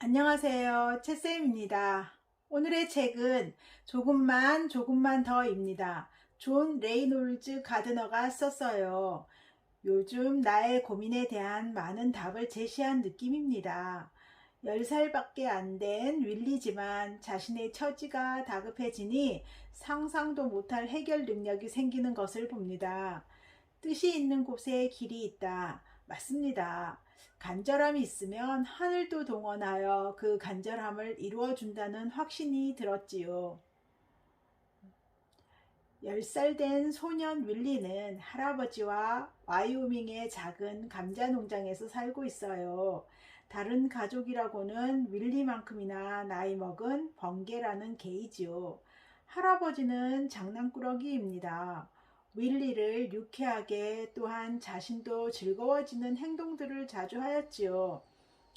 안녕하세요. 채쌤입니다. 오늘의 책은 조금만 더입니다. 존 레이놀즈 가드너가 썼어요. 요즘 나의 고민에 대한 많은 답을 제시한 느낌입니다. 10살밖에 안 된 윌리지만 자신의 처지가 다급해지니 상상도 못할 해결 능력이 생기는 것을 봅니다. 뜻이 있는 곳에 길이 있다. 맞습니다. 간절함이 있으면 하늘도 동원하여 그 간절함을 이루어준다는 확신이 들었지요. 10살 된 소년 윌리는 할아버지와 와이오밍의 작은 감자 농장에서 살고 있어요. 다른 가족이라고는 윌리만큼이나 나이 먹은 번개라는 개이지요. 할아버지는 장난꾸러기입니다. 윌리를 유쾌하게 또한 자신도 즐거워지는 행동들을 자주 하였지요.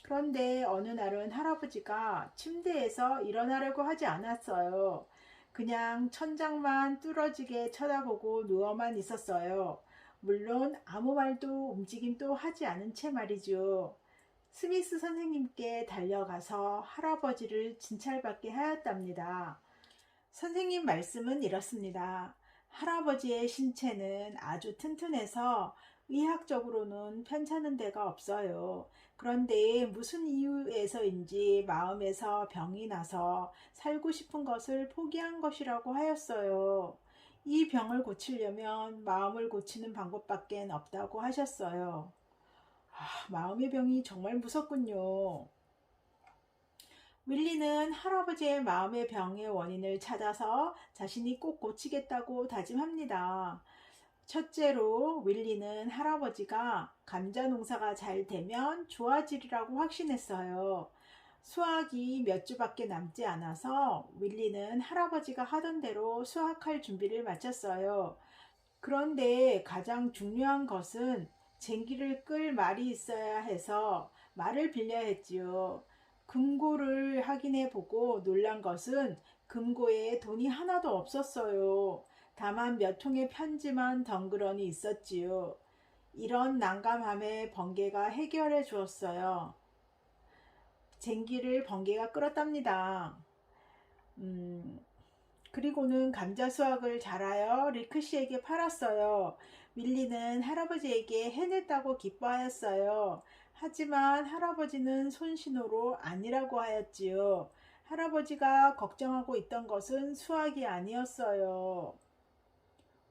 그런데 어느 날은 할아버지가 침대에서 일어나려고 하지 않았어요. 그냥 천장만 뚫어지게 쳐다보고 누워만 있었어요. 물론 아무 말도 움직임도 하지 않은 채 말이죠. 스미스 선생님께 달려가서 할아버지를 진찰받게 하였답니다. 선생님 말씀은 이렇습니다. 할아버지의 신체는 아주 튼튼해서 의학적으로는 편찮은 데가 없어요. 그런데 무슨 이유에서인지 마음에서 병이 나서 살고 싶은 것을 포기한 것이라고 하였어요. 이 병을 고치려면 마음을 고치는 방법밖에 없다고 하셨어요. 마음의 병이 정말 무섭군요. 윌리는 할아버지의 마음의 병의 원인을 찾아서 자신이 꼭 고치겠다고 다짐합니다. 첫째로 윌리는 할아버지가 감자 농사가 잘 되면 좋아지리라고 확신했어요. 수확이 몇 주밖에 남지 않아서 윌리는 할아버지가 하던 대로 수확할 준비를 마쳤어요. 그런데 가장 중요한 것은 쟁기를 끌 말이 있어야 해서 말을 빌려야 했지요. 금고를 확인해 보고 놀란 것은 금고에 돈이 하나도 없었어요. 다만 몇 통의 편지만 덩그러니 있었지요. 이런 난감함에 번개가 해결해 주었어요. 쟁기를 번개가 끌었답니다. 그리고는 감자 수확을 잘하여 리크 씨에게 팔았어요. 밀리는 할아버지에게 해냈다고 기뻐하였어요. 하지만 할아버지는 손신호로 아니라고 하였지요. 할아버지가 걱정하고 있던 것은 수확이 아니었어요.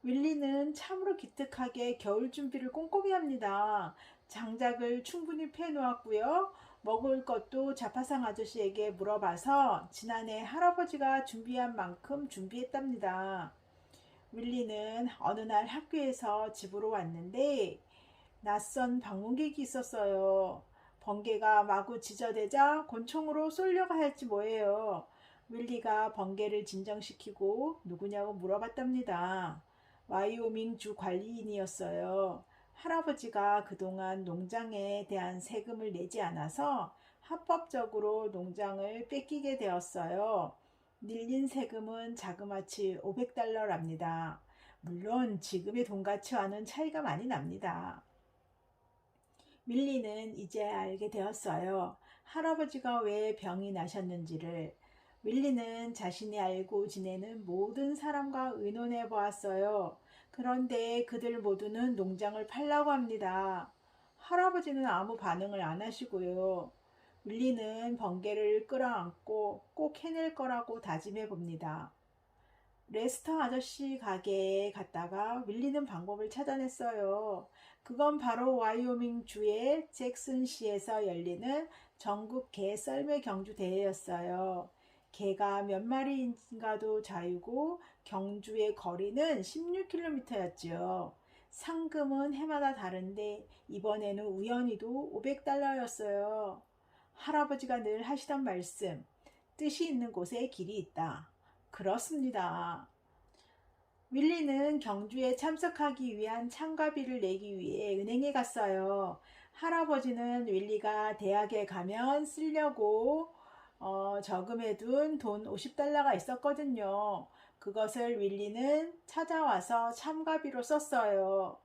윌리는 참으로 기특하게 겨울 준비를 꼼꼼히 합니다. 장작을 충분히 패놓았고요. 먹을 것도 자파상 아저씨에게 물어봐서 지난해 할아버지가 준비한 만큼 준비했답니다. 윌리는 어느 날 학교에서 집으로 왔는데 낯선 방문객이 있었어요. 번개가 마구 지저대자 곤충으로 쏠려가 할지 뭐예요. 윌리가 번개를 진정시키고 누구냐고 물어봤답니다. 와이오밍 주 관리인이었어요. 할아버지가 그동안 농장에 대한 세금을 내지 않아서 합법적으로 농장을 뺏기게 되었어요. 밀린 세금은 자그마치 $500랍니다. 물론 지금의 돈 가치와는 차이가 많이 납니다. 밀리는 이제 알게 되었어요. 할아버지가 왜 병이 나셨는지를. 밀리는 자신이 알고 지내는 모든 사람과 의논해 보았어요. 그런데 그들 모두는 농장을 팔라고 합니다. 할아버지는 아무 반응을 안 하시고요. 밀리는 번개를 끌어안고 꼭 해낼 거라고 다짐해 봅니다. 레스터 아저씨 가게에 갔다가 밀리는 방법을 찾아냈어요. 그건 바로 와이오밍 주의 잭슨시에서 열리는 전국 개 썰매 경주 대회였어요. 개가 몇 마리인가도 자유고 경주의 거리는 16km였지요. 상금은 해마다 다른데 이번에는 우연히도 $500였어요. 할아버지가 늘 하시던 말씀, 뜻이 있는 곳에 길이 있다. 그렇습니다. 윌리는 경주에 참석하기 위한 참가비를 내기 위해 은행에 갔어요. 할아버지는 윌리가 대학에 가면 쓰려고 저금해둔 돈 $50가 있었거든요. 그것을 윌리는 찾아와서 참가비로 썼어요.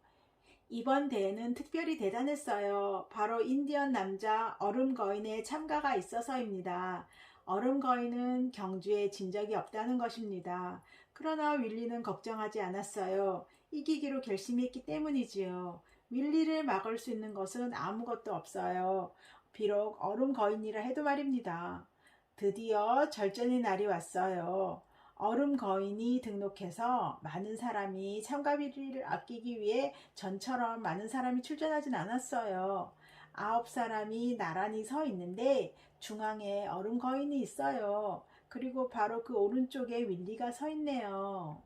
이번 대회는 특별히 대단했어요. 바로 인디언 남자 얼음 거인의 참가가 있어서입니다. 얼음 거인은 경주에 진 적이 없다는 것입니다. 그러나 윌리는 걱정하지 않았어요. 이기기로 결심했기 때문이지요. 윌리를 막을 수 있는 것은 아무것도 없어요. 비록 얼음 거인이라 해도 말입니다. 드디어 절전의 날이 왔어요. 얼음 거인이 등록해서 많은 사람이 참가비를 아끼기 위해 전처럼 많은 사람이 출전하진 않았어요. 9사람이 나란히 서 있는데 중앙에 얼음 거인이 있어요. 그리고 바로 그 오른쪽에 윌리가 서 있네요.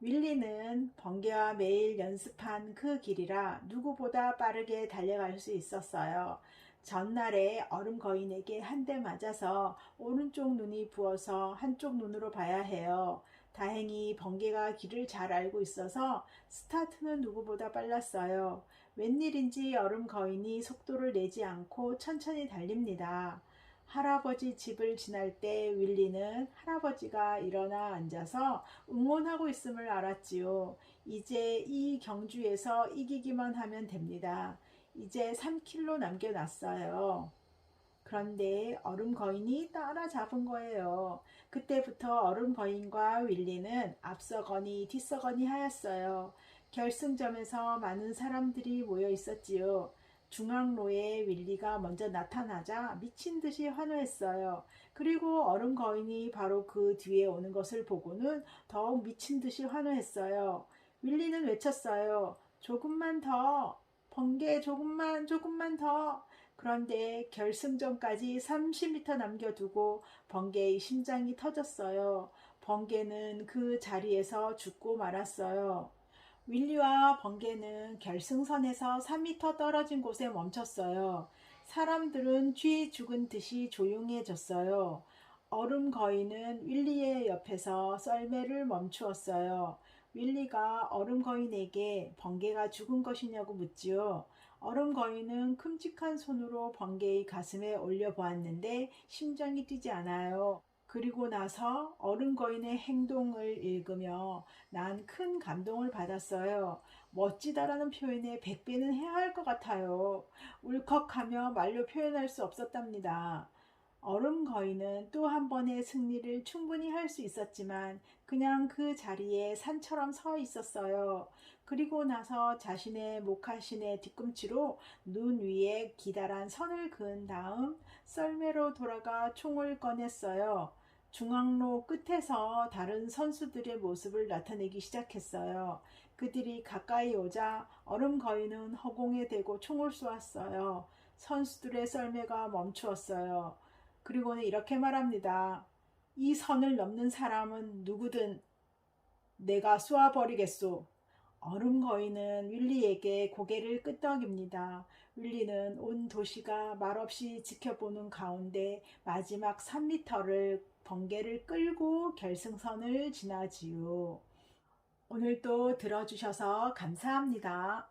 윌리는 번개와 매일 연습한 그 길이라 누구보다 빠르게 달려갈 수 있었어요. 전날에 얼음 거인에게 한 대 맞아서 오른쪽 눈이 부어서 한쪽 눈으로 봐야 해요. 다행히 번개가 길을 잘 알고 있어서 스타트는 누구보다 빨랐어요. 웬일인지 얼음 거인이 속도를 내지 않고 천천히 달립니다. 할아버지 집을 지날 때 윌리는 할아버지가 일어나 앉아서 응원하고 있음을 알았지요. 이제 이 경주에서 이기기만 하면 됩니다. 이제 3km 남겨놨어요. 그런데 얼음 거인이 따라잡은 거예요. 그때부터 얼음 거인과 윌리는 앞서거니 뒤서거니 하였어요. 결승점에서 많은 사람들이 모여 있었지요. 중앙로에 윌리가 먼저 나타나자 미친 듯이 환호했어요. 그리고 얼음 거인이 바로 그 뒤에 오는 것을 보고는 더욱 미친 듯이 환호했어요. 윌리는 외쳤어요. 조금만 더, 번개 조금만 더. 그런데 결승전까지 30m 남겨두고 번개의 심장이 터졌어요. 번개는 그 자리에서 죽고 말았어요. 윌리와 번개는 결승선에서 3m 떨어진 곳에 멈췄어요. 사람들은 쥐 죽은 듯이 조용해졌어요. 얼음 거인은 윌리의 옆에서 썰매를 멈추었어요. 윌리가 얼음 거인에게 번개가 죽은 것이냐고 묻지요. 얼음 거인은 큼직한 손으로 번개의 가슴에 올려 보았는데 심장이 뛰지 않아요. 그리고 나서 얼음 거인의 행동을 읽으며 난 큰 감동을 받았어요. 멋지다라는 표현에 100배는 해야 할 것 같아요. 울컥하며 말로 표현할 수 없었답니다. 얼음 거인은 또 한 번의 승리를 충분히 할 수 있었지만 그냥 그 자리에 산처럼 서 있었어요. 그리고 나서 자신의 목화신의 뒤꿈치로 눈 위에 기다란 선을 그은 다음 썰매로 돌아가 총을 꺼냈어요. 중앙로 끝에서 다른 선수들의 모습을 나타내기 시작했어요. 그들이 가까이 오자 얼음 거인은 허공에 대고 총을 쏘았어요. 선수들의 썰매가 멈추었어요. 그리고는 이렇게 말합니다. 이 선을 넘는 사람은 누구든 내가 쏘아버리겠소. 얼음 거인은 윌리에게 고개를 끄덕입니다. 윌리는 온 도시가 말없이 지켜보는 가운데 마지막 3m를 번개를 끌고 결승선을 지나지요. 오늘도 들어주셔서 감사합니다.